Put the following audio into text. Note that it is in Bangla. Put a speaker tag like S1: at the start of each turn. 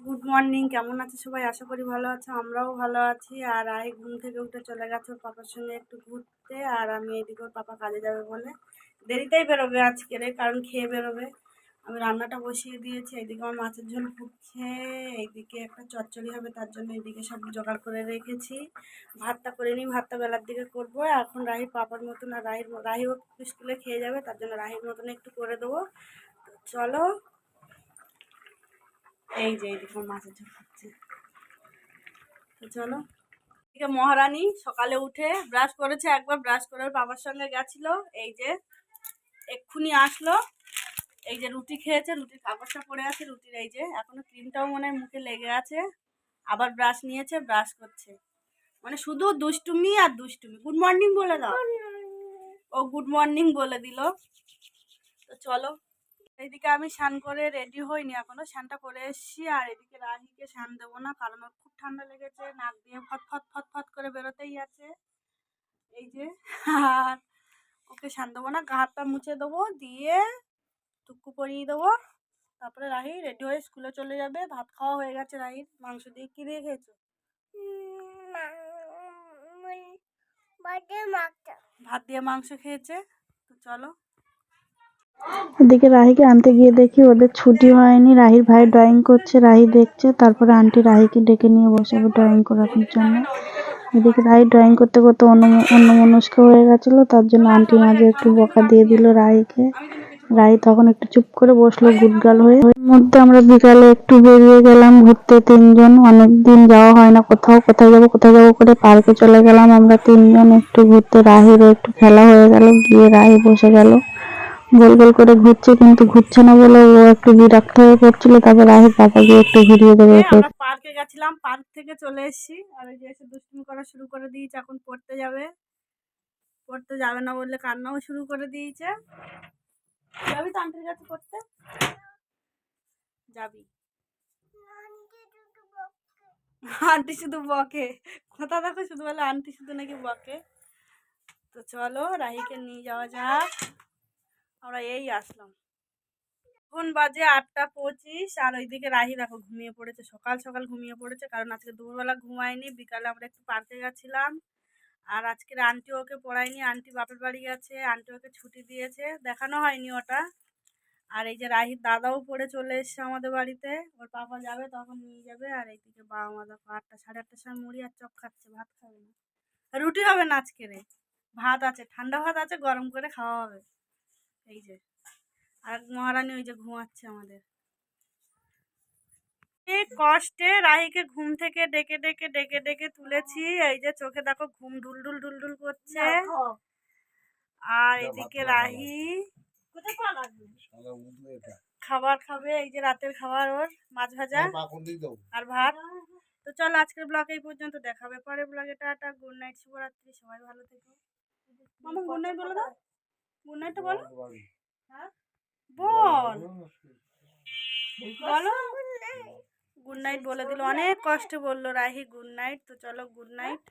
S1: গুড মর্নিং, কেমন আছে সবাই? আশা করি ভালো আছে, আমরাও ভালো আছি। আর রাহি ঘুম থেকে উঠে চলে গেছে ওর পাপার সঙ্গে একটু ঘুরতে। আর আমি এদিকে ওর পাপা কাজে যাবে বলে দেরিতেই বেরোবে আজকের, কারণ খেয়ে বেরোবে। আমি রান্নাটা বসিয়ে দিয়েছি, এইদিকে আমার মাছের ঝোল ফুটছে, এইদিকে একটা চচ্চড়ি হবে, তার জন্য এইদিকে সব জোগাড় করে রেখেছি। ভাতটা করে নিই, ভাতটা বেলার দিকে করবো। এখন রাহির পাপার মতন, আর রাহিও স্কুলে খেয়ে যাবে, তার জন্য রাহির মতন একটু করে দেবো। চলো, এই যে এইদিকে মাছের ঝোল খাচ্ছে। তো চলো, এদিকে মহারানী সকালে উঠে ব্রাশ করেছে, একবার ব্রাশ করে বাবার সঙ্গে গেছিল, এই যে এক্ষুনি আসলো। এই যে রুটি খেয়েছে, রুটির কাগজটা পড়ে আছে, রুটির এই যে এখনো ক্রিমটাও মনে হয় মুখে লেগে আছে। আবার ব্রাশ নিয়েছে, ব্রাশ করছে, মানে শুধু দুষ্টুমি আর দুষ্টুমি। গুড মর্নিং বলে দাও। ও গুড মর্নিং বলে দিল। তো চলো, এইদিকে আমি স্নান করে রেডি হইনি এখনো, স্নানটা করে এসছি। আর এদিকে রাহিকে স্নান দেবো না, কারণ ওর খুব ঠান্ডা লেগেছে, নাক দিয়ে ফট ফট ফট ফট করে বেরোতেই আছে, এই যে। আর ওকে স্নান দেবো না, গা হাতটা মুছে দেবো, দিয়ে টুকু পরিয়ে দেবো। তারপরে রাহি রেডি হয়ে স্কুলে চলে যাবে। ভাত খাওয়া হয়ে গেছে রাহির। মাংস দিয়ে কি দিয়ে খেয়েছো? ভাত দিয়ে মাংস খেয়েছে। তো চলো,
S2: এদিকে রাহিকে আনতে গিয়ে দেখি ওদের ছুটি হয়নি। রাহির ভাই ড্রয়িং করছে, রাহি দেখছে। তারপরে আন্টি রাহিকে ডেকে নিয়ে বসাবে ড্রয়িং করানোর জন্য। এদিকে রাহি ড্রয়িং করতে করতে অন্যমনস্ক হয়ে গেছিল, তার জন্য আন্টি মাঝে একটু বকা দিয়ে দিল রাহিকে। রাহি তখন একটু চুপ করে বসলো গুড গার্ল হয়ে। ওর মধ্যে আমরা বিকালে একটু বেরিয়ে গেলাম ঘুরতে তিনজন। অনেকদিন যাওয়া হয় না কোথাও, কোথায় যাবো করে পার্কে চলে গেলাম আমরা তিনজন একটু ঘুরতে। রাহিরও একটু খেলা হয়ে গেল, গিয়ে রাহি বসে গেল, গোল গোল করে ঘুরছে, কিন্তু ঘুরছে না বলে ও একটু বিরক্ত হয়ে পড়ছিল। তারপর রাহির পাপা গিয়ে একটু ঘুরিয়ে দেবে ওকে।
S1: আমরা পার্কে গেছিলাম, পার্ক থেকে চলে এসেছি। আর এই যে এসে দুষ্টুমি করা শুরু করে দিয়েছে, এখন পড়তে যাবে। পড়তে যাবে না বললে কান্নাও শুরু করে দিয়েছে। যাবি তো আন্টির কাছে পড়তে? যাবি? আন্টি শুধু বকে, কথা দেখো, শুধু বলে আন্টি শুধু নাকি বকে। তো চলো, রাহিকে নিয়ে যাওয়া যাক। আমরা এই আসলাম, এখন বাজে 8:25। আর ওইদিকে রাহি দেখো ঘুমিয়ে পড়েছে, সকাল সকাল ঘুমিয়ে পড়েছে, কারণ আজকে দুপুরবেলা ঘুমায়নি। বিকালে আমরা একটু পার্কে গেছিলাম। আর আজকের আন্টি ওকে পড়ায়নি, আন্টি বাপের বাড়ি গেছে, আন্টি ওকে ছুটি দিয়েছে, দেখানো হয়নি ওটা। আর এই যে রাহির দাদাও পড়ে চলে এসছে আমাদের বাড়িতে, ওর পাপা যাবে তখন নিয়ে যাবে। আর এইদিকে বাবা মা দেখো 8টা সাড়ে 8টার সময় মুড়ি আর চপ খাচ্ছে, ভাত খাবে না। রুটি হবে না আজকে রে, ভাত আছে, ঠান্ডা ভাত আছে, গরম করে খাওয়া হবে। এই যে, আর মহারানী ওই যে ঘুমাচ্ছে আমাদের। এই কষ্টে রাহিকে ঘুম থেকে ডেকে ডেকে ডেকে ডেকে তুলেছি। এই যে চোখে দেখো ঘুম ঢুলঢুল ঢুলঢুল করছে। আর এদিকে রাহি খাবার খাবে, এই যে রাতের খাবার ওর মাছ ভাজা আর ভাত। তো চল, আজকের ব্লগ এই পর্যন্ত, দেখাবে পরের ব্লগে। টাটা, গুড নাইট, শুভরাত্রি, সবাই ভালো থেকো। মামা গুড নাইট বলে দাও, গুড নাইট বলো, বল বলো গুড নাইট বলে দিল, অনেক কষ্টে বললো রাহি গুড নাইট। তো চলো, গুড নাইট।